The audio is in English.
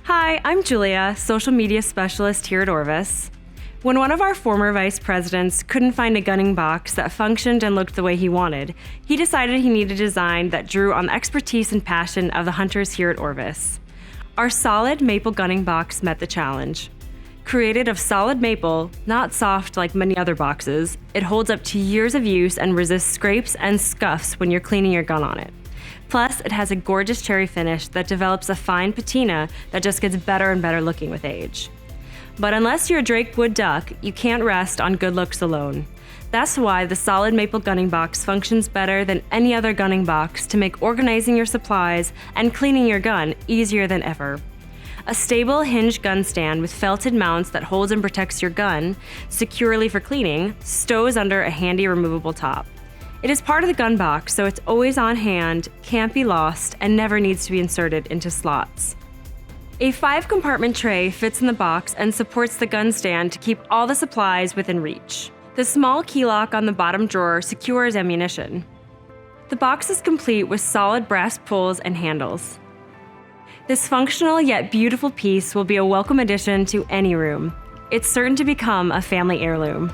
Hi, I'm Julia, social media specialist here at Orvis. When one of our former vice presidents couldn't find a gunning box that functioned and looked the way he wanted, he decided he needed a design that drew on the expertise and passion of the hunters here at Orvis. Our solid maple gunning box met the challenge. Created of solid maple, not soft like many other boxes, it holds up to years of use and resists scrapes and scuffs when you're cleaning your gun on it. Plus, it has a gorgeous cherry finish that develops a fine patina that just gets better and better looking with age. But unless you're a Drake wood duck, you can't rest on good looks alone. That's why the solid maple gunning box functions better than any other gunning box to make organizing your supplies and cleaning your gun easier than ever. A stable hinged gun stand with felted mounts that holds and protects your gun securely for cleaning stows under a handy removable top. It is part of the gun box, so it's always on hand, can't be lost, and never needs to be inserted into slots. A 5-compartment tray fits in the box and supports the gun stand to keep all the supplies within reach. The small key lock on the bottom drawer secures ammunition. The box is complete with solid brass pulls and handles. This functional yet beautiful piece will be a welcome addition to any room. It's certain to become a family heirloom.